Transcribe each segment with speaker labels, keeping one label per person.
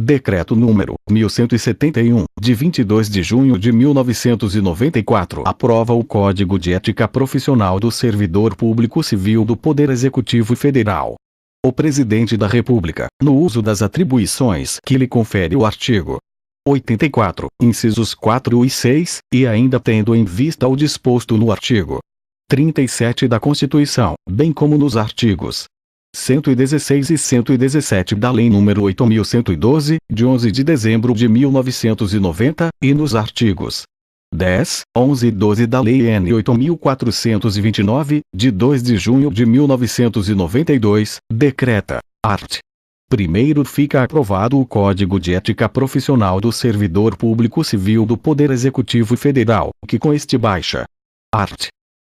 Speaker 1: Decreto número 1171, de 22 de junho de 1994, aprova o Código de Ética Profissional do Servidor Público Civil do Poder Executivo Federal. O Presidente da República, no uso das atribuições que lhe confere o artigo 84, incisos 4 e 6, e ainda tendo em vista o disposto no artigo 37 da Constituição, bem como nos artigos 116 e 117 da Lei nº 8.112, de 11 de dezembro de 1990, e nos artigos 10, 11 e 12 da Lei N. 8.429, de 2 de junho de 1992, decreta: art. 1º fica aprovado o Código de Ética Profissional do Servidor Público Civil do Poder Executivo Federal, que com este baixa: art.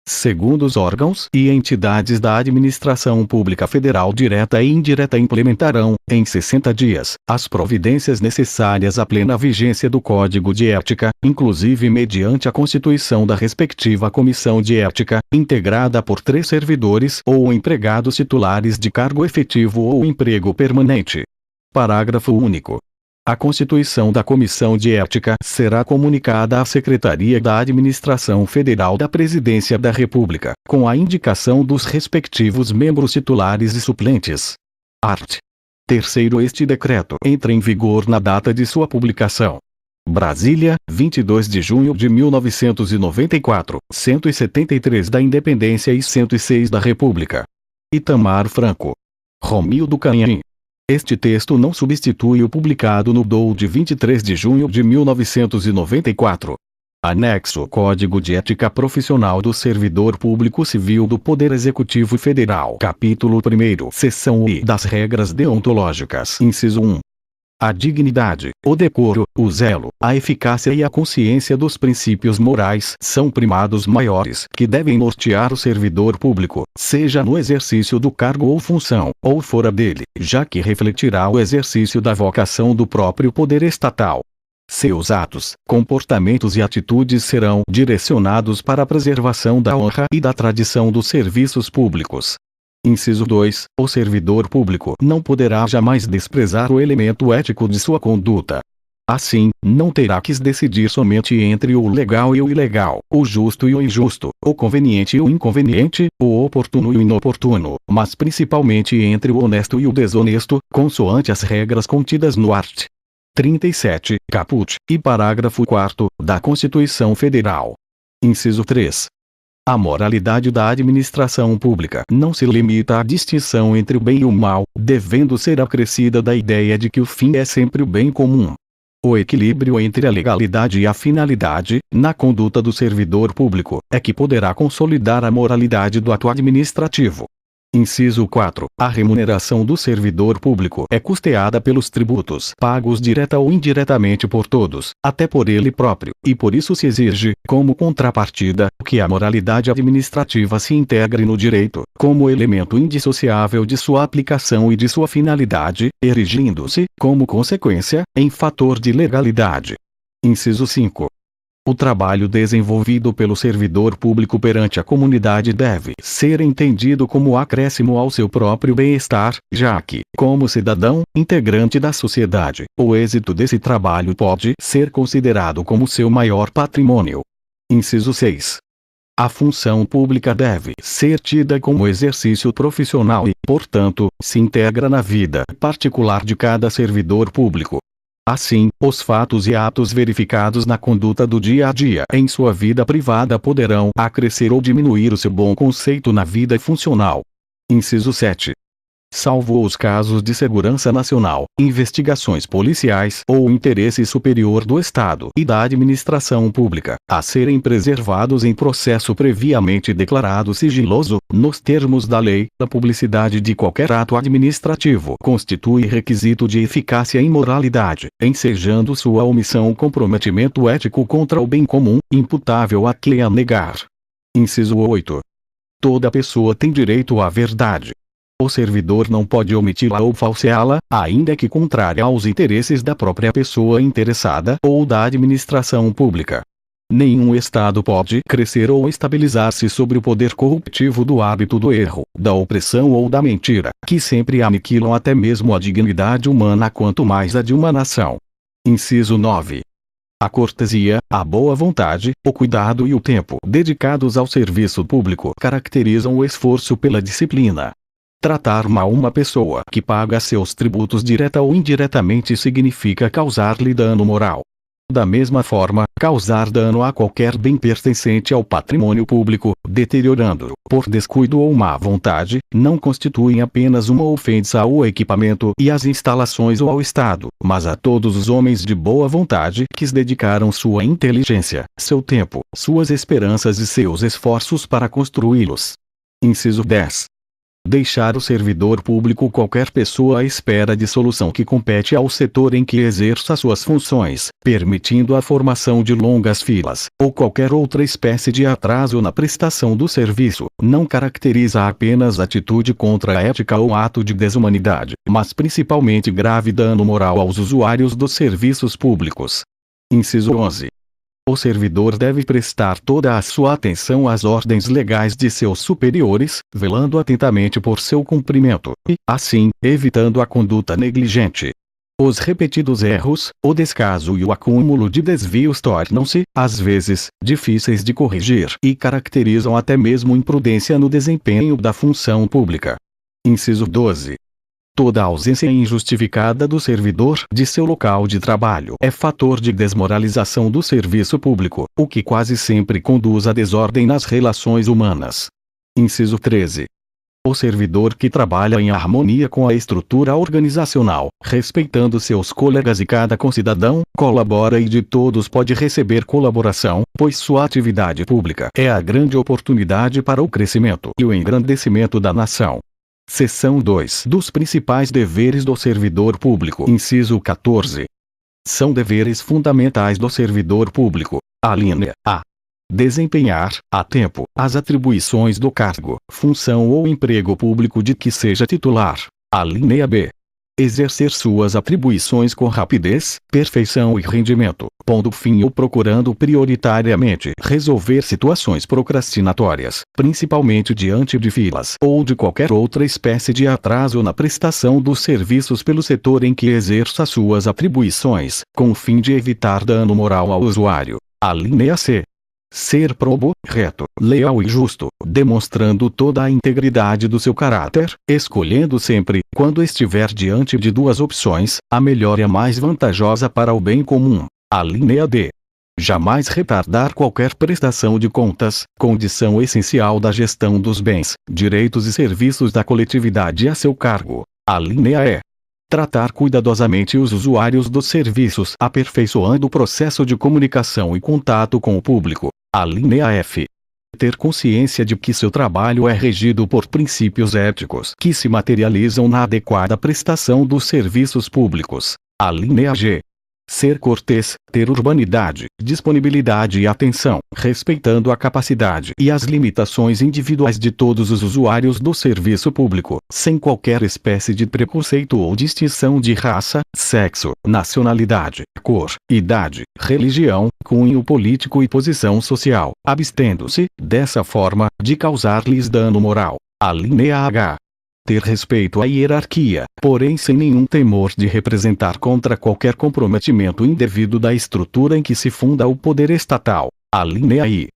Speaker 1: Segundo, os órgãos e entidades da administração pública federal direta e indireta implementarão, em 60 dias, as providências necessárias à plena vigência do Código de Ética, inclusive mediante a constituição da respectiva Comissão de Ética, integrada por 3 servidores ou empregados titulares de cargo efetivo ou emprego permanente. Parágrafo único. A constituição da Comissão de Ética será comunicada à Secretaria da Administração Federal da Presidência da República, com a indicação dos respectivos membros titulares e suplentes. Art. 3º. Este decreto entra em vigor na data de sua publicação. Brasília, 22 de junho de 1994, 173 da Independência e 106 da República. Itamar Franco. Romildo Canhim. Este texto não substitui o publicado no DOU de 23 de junho de 1994. Anexo: Código de Ética Profissional do Servidor Público Civil do Poder Executivo Federal. Capítulo 1º. Seção I. Das regras deontológicas. Inciso 1. A dignidade, o decoro, o zelo, a eficácia e a consciência dos princípios morais são primados maiores que devem nortear o servidor público, seja no exercício do cargo ou função, ou fora dele, já que refletirá o exercício da vocação do próprio poder estatal. Seus atos, comportamentos e atitudes serão direcionados para a preservação da honra e da tradição dos serviços públicos. Inciso 2. O servidor público não poderá jamais desprezar o elemento ético de sua conduta. Assim, não terá que decidir somente entre o legal e o ilegal, o justo e o injusto, o conveniente e o inconveniente, o oportuno e o inoportuno, mas principalmente entre o honesto e o desonesto, consoante as regras contidas no art. 37, caput, e parágrafo 4º, da Constituição Federal. Inciso 3. A moralidade da administração pública não se limita à distinção entre o bem e o mal, devendo ser acrescida da ideia de que o fim é sempre o bem comum. O equilíbrio entre a legalidade e a finalidade, na conduta do servidor público, é que poderá consolidar a moralidade do ato administrativo. Inciso 4. A remuneração do servidor público é custeada pelos tributos pagos direta ou indiretamente por todos, até por ele próprio, e por isso se exige, como contrapartida, que a moralidade administrativa se integre no direito, como elemento indissociável de sua aplicação e de sua finalidade, erigindo-se, como consequência, em fator de legalidade. Inciso 5. O trabalho desenvolvido pelo servidor público perante a comunidade deve ser entendido como acréscimo ao seu próprio bem-estar, já que, como cidadão, integrante da sociedade, o êxito desse trabalho pode ser considerado como seu maior patrimônio. Inciso 6. A função pública deve ser tida como exercício profissional e, portanto, se integra na vida particular de cada servidor público. Assim, os fatos e atos verificados na conduta do dia a dia em sua vida privada poderão acrescer ou diminuir o seu bom conceito na vida funcional. Inciso 7. Salvo os casos de segurança nacional, investigações policiais ou interesse superior do Estado e da administração pública, a serem preservados em processo previamente declarado sigiloso, nos termos da lei, a publicidade de qualquer ato administrativo constitui requisito de eficácia e moralidade, ensejando sua omissão comprometimento ético contra o bem comum, imputável a quem a negar. Inciso 8. Toda pessoa tem direito à verdade. O servidor não pode omiti-la ou falseá-la, ainda que contrária aos interesses da própria pessoa interessada ou da administração pública. Nenhum Estado pode crescer ou estabilizar-se sobre o poder corruptivo do hábito do erro, da opressão ou da mentira, que sempre aniquilam até mesmo a dignidade humana quanto mais a de uma nação. Inciso 9. A cortesia, a boa vontade, o cuidado e o tempo dedicados ao serviço público caracterizam o esforço pela disciplina. Tratar mal uma pessoa que paga seus tributos direta ou indiretamente significa causar-lhe dano moral. Da mesma forma, causar dano a qualquer bem pertencente ao patrimônio público, deteriorando-o por descuido ou má vontade, não constitui apenas uma ofensa ao equipamento e às instalações ou ao Estado, mas a todos os homens de boa vontade que se dedicaram sua inteligência, seu tempo, suas esperanças e seus esforços para construí-los. Inciso 10. Deixar o servidor público qualquer pessoa à espera de solução que compete ao setor em que exerça suas funções, permitindo a formação de longas filas, ou qualquer outra espécie de atraso na prestação do serviço, não caracteriza apenas atitude contra a ética ou ato de desumanidade, mas principalmente grave dano moral aos usuários dos serviços públicos. Inciso 11. O servidor deve prestar toda a sua atenção às ordens legais de seus superiores, velando atentamente por seu cumprimento, e, assim, evitando a conduta negligente. Os repetidos erros, o descaso e o acúmulo de desvios tornam-se, às vezes, difíceis de corrigir e caracterizam até mesmo imprudência no desempenho da função pública. Inciso 12. Toda ausência injustificada do servidor de seu local de trabalho é fator de desmoralização do serviço público, o que quase sempre conduz à desordem nas relações humanas. Inciso 13. O servidor que trabalha em harmonia com a estrutura organizacional, respeitando seus colegas e cada concidadão, colabora e de todos pode receber colaboração, pois sua atividade pública é a grande oportunidade para o crescimento e o engrandecimento da nação. Seção 2 dos principais deveres do servidor público. Inciso 14. São deveres fundamentais do servidor público. Alínea A. Desempenhar, a tempo, as atribuições do cargo, função ou emprego público de que seja titular. Alínea B. Exercer suas atribuições com rapidez, perfeição e rendimento, pondo fim ou procurando prioritariamente resolver situações procrastinatórias, principalmente diante de filas ou de qualquer outra espécie de atraso na prestação dos serviços pelo setor em que exerça suas atribuições, com o fim de evitar dano moral ao usuário. Alínea C. Ser probo, reto, leal e justo, demonstrando toda a integridade do seu caráter, escolhendo sempre, quando estiver diante de duas opções, a melhor e a mais vantajosa para o bem comum. Alínea D. Jamais retardar qualquer prestação de contas, condição essencial da gestão dos bens, direitos e serviços da coletividade a seu cargo. Alínea E. Tratar cuidadosamente os usuários dos serviços, aperfeiçoando o processo de comunicação e contato com o público. Alínea F. Ter consciência de que seu trabalho é regido por princípios éticos que se materializam na adequada prestação dos serviços públicos. Alínea G. Ser cortês, ter urbanidade, disponibilidade e atenção, respeitando a capacidade e as limitações individuais de todos os usuários do serviço público, sem qualquer espécie de preconceito ou distinção de raça, sexo, nacionalidade, cor, idade, religião, cunho político e posição social, abstendo-se, dessa forma, de causar-lhes dano moral. Alínea H. Ter respeito à hierarquia, porém sem nenhum temor de representar contra qualquer comprometimento indevido da estrutura em que se funda o poder estatal. Alínea I.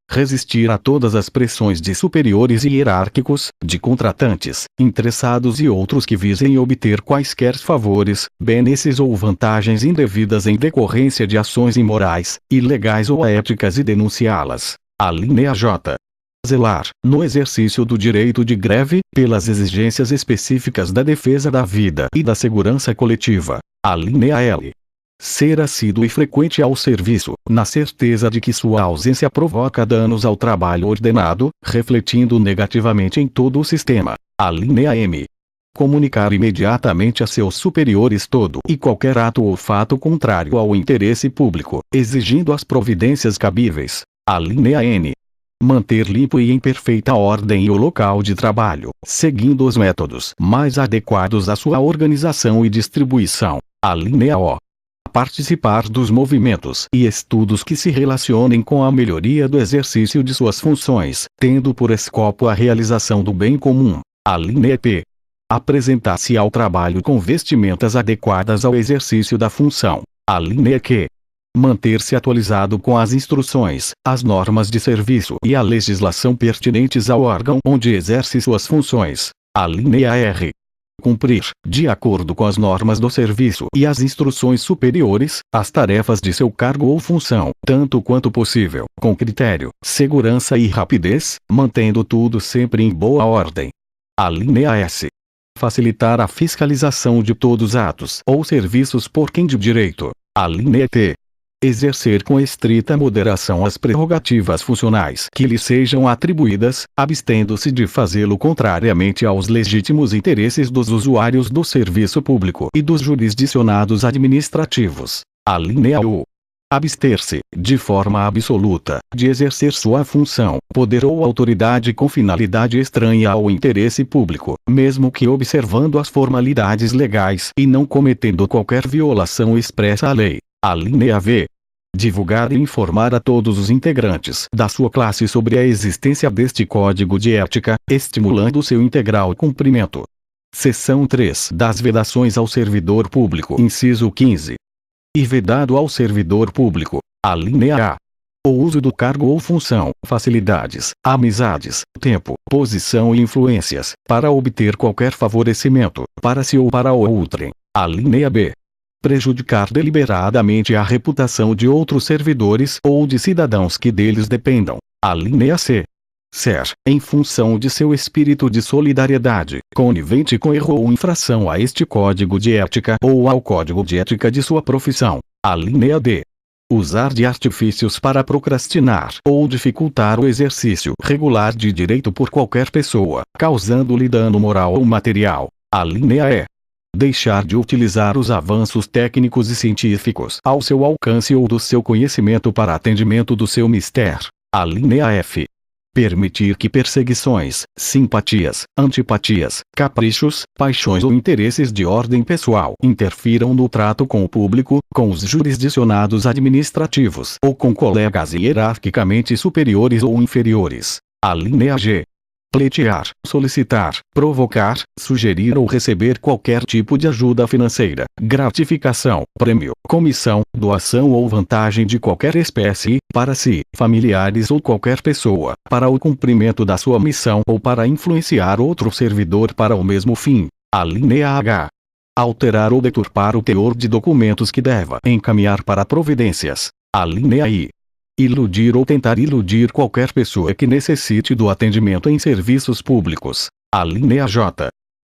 Speaker 1: Resistir a todas as pressões de superiores hierárquicos, de contratantes, interessados e outros que visem obter quaisquer favores, benesses ou vantagens indevidas em decorrência de ações imorais, ilegais ou éticas e denunciá-las. Alínea J. Zelar, no exercício do direito de greve, pelas exigências específicas da defesa da vida e da segurança coletiva. Alínea L. Ser assíduo e frequente ao serviço, na certeza de que sua ausência provoca danos ao trabalho ordenado, refletindo negativamente em todo o sistema. Alínea M. Comunicar imediatamente a seus superiores todo e qualquer ato ou fato contrário ao interesse público, exigindo as providências cabíveis. Alínea N. Manter limpo e em perfeita ordem o local de trabalho, seguindo os métodos mais adequados à sua organização e distribuição. Alínea O. participar dos movimentos e estudos que se relacionem com a melhoria do exercício de suas funções, tendo por escopo a realização do bem comum. A linha P. Apresentar-se ao trabalho com vestimentas adequadas ao exercício da função. A linha Q. Manter-se atualizado com as instruções, as normas de serviço e a legislação pertinentes ao órgão onde exerce suas funções. A linha R. Cumprir, de acordo com as normas do serviço e as instruções superiores, as tarefas de seu cargo ou função, tanto quanto possível, com critério, segurança e rapidez, mantendo tudo sempre em boa ordem. A linha S. Facilitar a fiscalização de todos os atos ou serviços por quem de direito. A linha T. Exercer com estrita moderação as prerrogativas funcionais que lhe sejam atribuídas, abstendo-se de fazê-lo contrariamente aos legítimos interesses dos usuários do serviço público e dos jurisdicionados administrativos. A linha U. Abster-se, de forma absoluta, de exercer sua função, poder ou autoridade com finalidade estranha ao interesse público, mesmo que observando as formalidades legais e não cometendo qualquer violação expressa à lei. A linha V. Divulgar e informar a todos os integrantes da sua classe sobre a existência deste código de ética, estimulando seu integral cumprimento. Seção 3 das vedações ao servidor público. Inciso 15. E vedado ao servidor público. A linha A. O uso do cargo ou função, facilidades, amizades, tempo, posição e influências, para obter qualquer favorecimento, para si ou para outrem. A linha B. Prejudicar deliberadamente a reputação de outros servidores ou de cidadãos que deles dependam. A linha C. Ser, em função de seu espírito de solidariedade, conivente com erro ou infração a este código de ética ou ao código de ética de sua profissão. A linha D. Usar de artifícios para procrastinar ou dificultar o exercício regular de direito por qualquer pessoa, causando-lhe dano moral ou material. A linha E. Deixar de utilizar os avanços técnicos e científicos ao seu alcance ou do seu conhecimento para atendimento do seu mister. A linha F. Permitir que perseguições, simpatias, antipatias, caprichos, paixões ou interesses de ordem pessoal interfiram no trato com o público, com os jurisdicionados administrativos ou com colegas hierarquicamente superiores ou inferiores. A linha G. Pleitear, solicitar, provocar, sugerir ou receber qualquer tipo de ajuda financeira, gratificação, prêmio, comissão, doação ou vantagem de qualquer espécie, para si, familiares ou qualquer pessoa, para o cumprimento da sua missão ou para influenciar outro servidor para o mesmo fim. A linha H. Alterar ou deturpar o teor de documentos que deva encaminhar para providências. A linha I. Iludir ou tentar iludir qualquer pessoa que necessite do atendimento em serviços públicos. A linha J.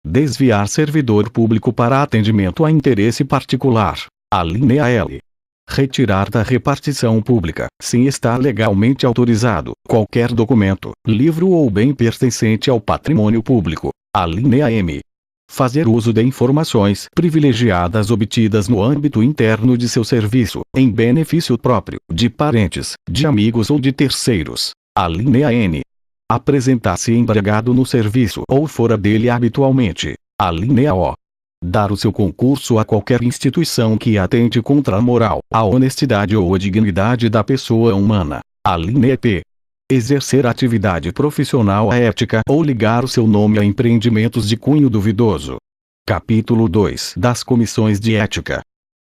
Speaker 1: Desviar servidor público para atendimento a interesse particular. A linha L. Retirar da repartição pública, sem estar legalmente autorizado, qualquer documento, livro ou bem pertencente ao patrimônio público. A linha M. Fazer uso de informações privilegiadas obtidas no âmbito interno de seu serviço, em benefício próprio, de parentes, de amigos ou de terceiros. A linha N. Apresentar-se embriagado no serviço ou fora dele habitualmente. A linha O. Dar o seu concurso a qualquer instituição que atente contra a moral, a honestidade ou a dignidade da pessoa humana. A linha P. Exercer atividade profissional ética ou ligar o seu nome a empreendimentos de cunho duvidoso. Capítulo 2 das Comissões de Ética.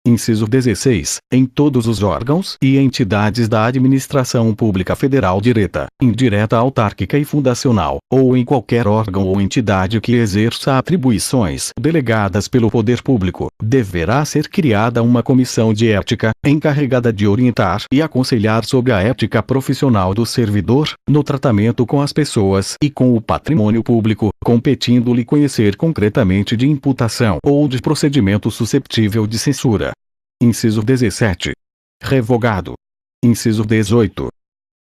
Speaker 1: Inciso 16. Em todos os órgãos e entidades da administração pública federal direta, indireta, autárquica e fundacional, ou em qualquer órgão ou entidade que exerça atribuições delegadas pelo poder público, deverá ser criada uma comissão de ética, encarregada de orientar e aconselhar sobre a ética profissional do servidor, no tratamento com as pessoas e com o patrimônio público, competindo-lhe conhecer concretamente de imputação ou de procedimento susceptível de censura. Inciso 17. Revogado. Inciso 18.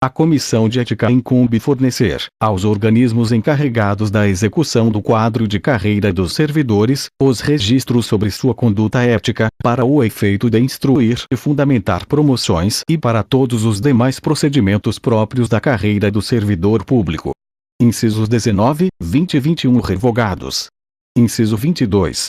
Speaker 1: A Comissão de Ética incumbe fornecer, aos organismos encarregados da execução do quadro de carreira dos servidores, os registros sobre sua conduta ética, para o efeito de instruir e fundamentar promoções e para todos os demais procedimentos próprios da carreira do servidor público. Incisos 19, 20 e 21 revogados. Inciso 22.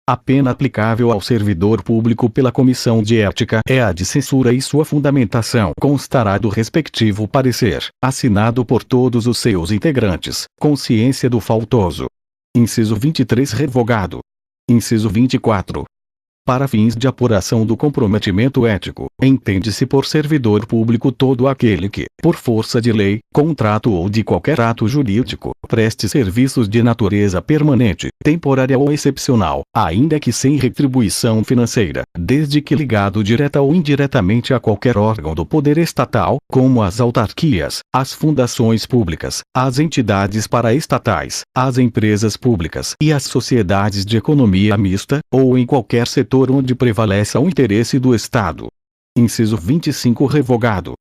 Speaker 1: A pena aplicável ao servidor público pela Comissão de Ética é a de censura e sua fundamentação constará do respectivo parecer, assinado por todos os seus integrantes, com ciência do faltoso. Inciso 23 revogado. Inciso 24. Para fins de apuração do comprometimento ético, entende-se por servidor público todo aquele que, por força de lei, contrato ou de qualquer ato jurídico, preste serviços de natureza permanente, temporária ou excepcional, ainda que sem retribuição financeira, desde que ligado direta ou indiretamente a qualquer órgão do poder estatal, como as autarquias, as fundações públicas, as entidades paraestatais, as empresas públicas e as sociedades de economia mista, ou em qualquer setor onde prevaleça o interesse do Estado. Inciso 25 revogado.